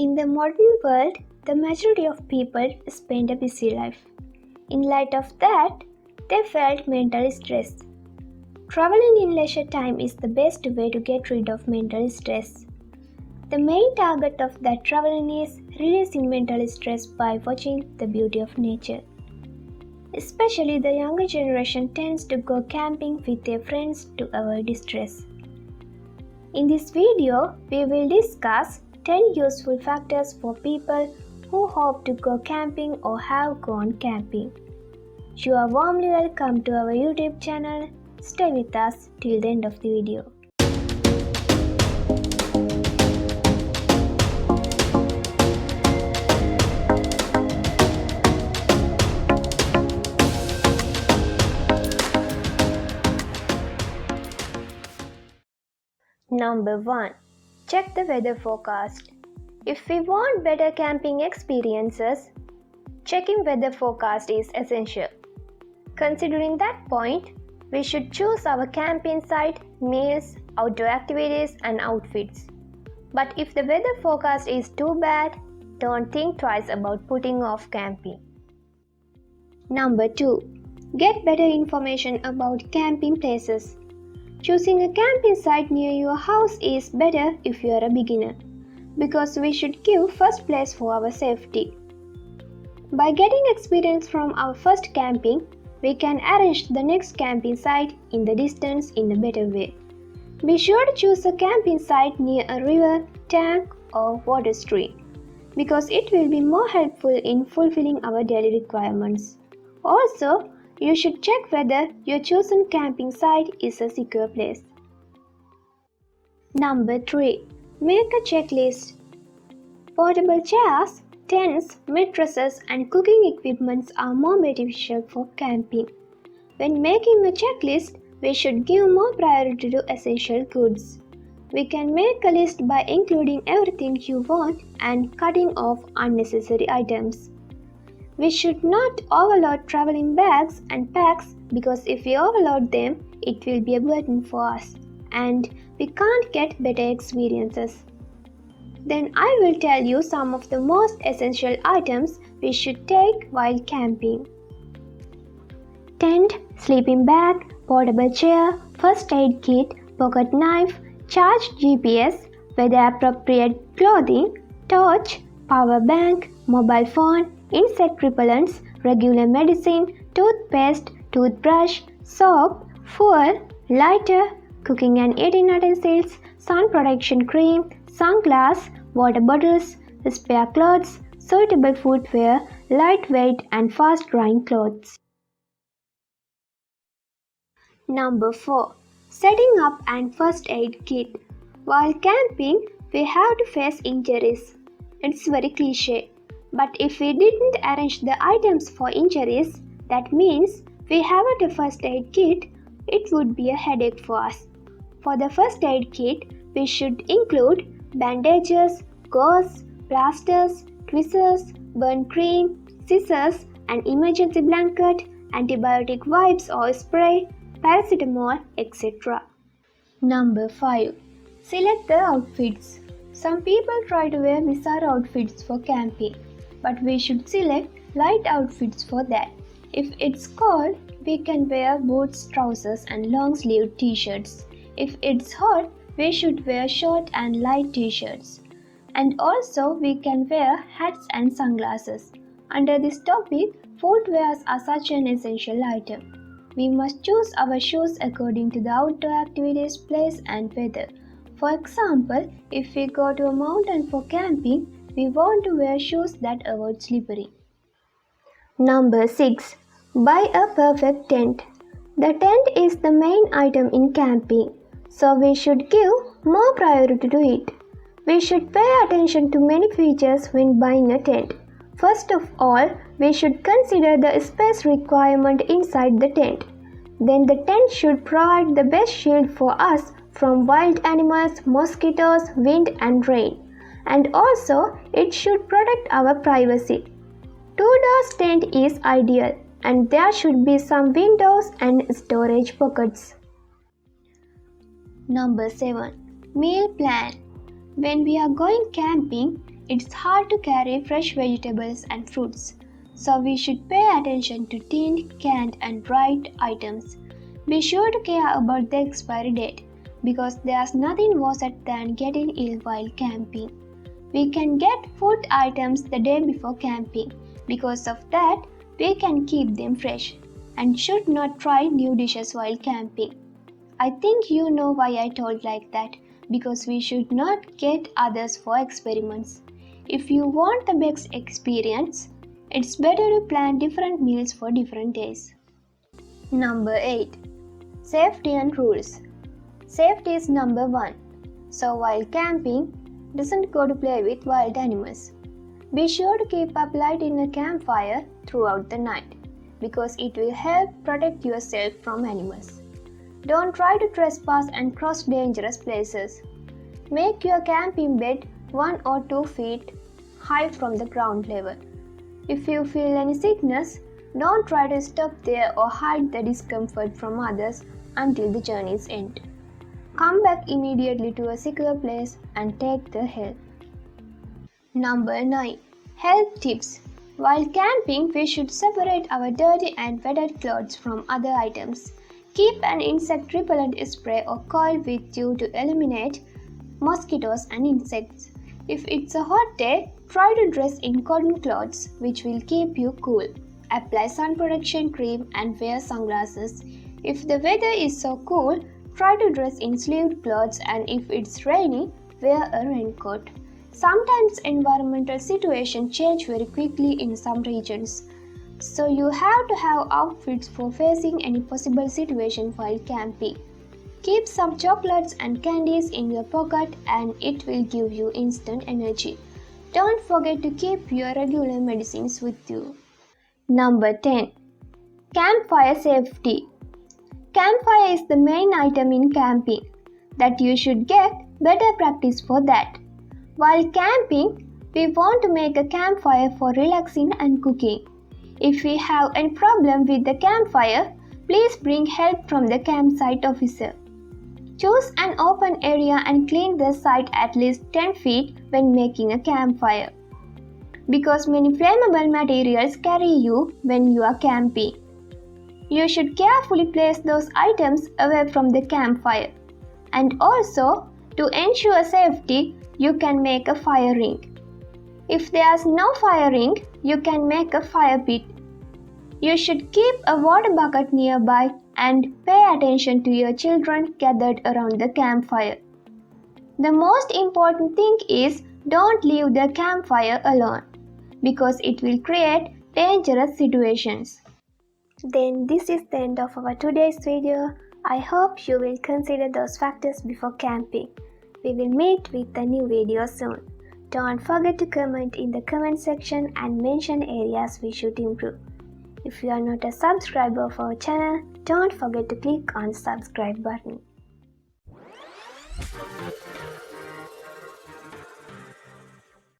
In the modern world, the majority of people spend a busy life. In light of that, they felt mental stress. Traveling in leisure time is the best way to get rid of mental stress. The main target of that traveling is releasing mental stress by watching the beauty of nature. Especially the younger generation tends to go camping with their friends to avoid stress. In this video, we will discuss 10 useful factors for people who hope to go camping or have gone camping. You are warmly welcome to our YouTube channel. Stay with us till the end of the video. Number 1. Check the weather forecast. If we want better camping experiences, checking weather forecast is essential. Considering that point, we should choose our camping site, meals, outdoor activities and outfits. But if the weather forecast is too bad, don't think twice about putting off camping. Number 2. Get better information about camping places. Choosing a camping site near your house is better if you are a beginner, because we should give first place for our safety. By getting experience from our first camping, we can arrange the next camping site in the distance in a better way. Be sure to choose a camping site near a river, tank or water stream, because it will be more helpful in fulfilling our daily requirements. Also, you should check whether your chosen camping site is a secure place. Number 3. Make a checklist. Portable chairs, tents, mattresses and cooking equipment are more beneficial for camping. When making a checklist, we should give more priority to essential goods. We can make a list by including everything you want and cutting off unnecessary items. We should not overload traveling bags and packs, because if we overload them, it will be a burden for us and we can't get better experiences. Then I will tell you some of the most essential items we should take while camping. Tent, sleeping bag, portable chair, first aid kit, pocket knife, charged GPS, weather appropriate clothing, torch, power bank, mobile phone, insect repellents, regular medicine, toothpaste, toothbrush, soap, fuel, lighter, cooking and eating utensils, sun protection cream, sunglasses, water bottles, spare clothes, suitable footwear, lightweight and fast drying clothes. Number 4. Setting up and first aid kit. While camping, we have to face injuries. It's very cliche. But if we didn't arrange the items for injuries, that means we haven't a first aid kit, it would be a headache for us. For the first aid kit, we should include bandages, gauze, plasters, tweezers, burn cream, scissors, an emergency blanket, antibiotic wipes or spray, paracetamol, etc. Number 5. Select the outfits. Some people try to wear bizarre outfits for camping, but we should select light outfits for that. If it's cold, we can wear boots, trousers and long-sleeved t-shirts. If it's hot, we should wear short and light t-shirts. And also we can wear hats and sunglasses. Under this topic, footwear are such an essential item. We must choose our shoes according to the outdoor activities, place and weather. For example, if we go to a mountain for camping, we want to wear shoes that avoid slippery. Number 6. Buy a perfect tent. The tent is the main item in camping, so we should give more priority to it. We should pay attention to many features when buying a tent. First of all, we should consider the space requirement inside the tent. Then the tent should provide the best shield for us from wild animals, mosquitoes, wind and rain. And also, it should protect our privacy. Two-door tent is ideal, and there should be some windows and storage pockets. Number 7. Meal plan. When we are going camping, it's hard to carry fresh vegetables and fruits, so we should pay attention to tinned, canned, and dried items. Be sure to care about the expiry date because there's nothing worse than getting ill while camping. We can get food items the day before camping. Because of that, we can keep them fresh and should not try new dishes while camping. I think you know why I told like that, because we should not get others for experiments. If you want the best experience, it's better to plan different meals for different days. Number 8. Safety and rules. Safety is number 1. So while camping, doesn't go to play with wild animals. Be sure to keep up lighting a campfire throughout the night because it will help protect yourself from animals. Don't try to trespass and cross dangerous places. Make your camping bed 1 or 2 feet high from the ground level. If you feel any sickness, don't try to stop there or hide the discomfort from others until the journey's end. Come back immediately to a secure place and take the help. Number 9. Health tips. While camping, we should separate our dirty and wetted clothes from other items. Keep an insect repellent spray or coil with you to eliminate mosquitoes and insects. If it's a hot day, try to dress in cotton clothes, which will keep you cool. Apply sun protection cream and wear sunglasses. If the weather is so cool, try to dress in sleeved clothes, and if it's rainy, wear a raincoat. Sometimes environmental situations change very quickly in some regions, so you have to have outfits for facing any possible situation while camping. Keep some chocolates and candies in your pocket and it will give you instant energy. Don't forget to keep your regular medicines with you. Number 10. Campfire safety. Campfire is the main item in camping, that you should get better practice for that. While camping, we want to make a campfire for relaxing and cooking. If we have any problem with the campfire, please bring help from the campsite officer. Choose an open area and clean the site at least 10 feet when making a campfire, because many flammable materials carry you when you are camping. You should carefully place those items away from the campfire. And also, to ensure safety, you can make a fire ring. If there's no fire ring, you can make a fire pit. You should keep a water bucket nearby and pay attention to your children gathered around the campfire. The most important thing is don't leave the campfire alone, because it will create dangerous situations. Then this is the end of our today's video. I hope you will consider those factors before camping. We will meet with a new video soon. Don't forget to comment in the comment section and mention areas we should improve. If you are not a subscriber of our channel, don't forget to click on the subscribe button.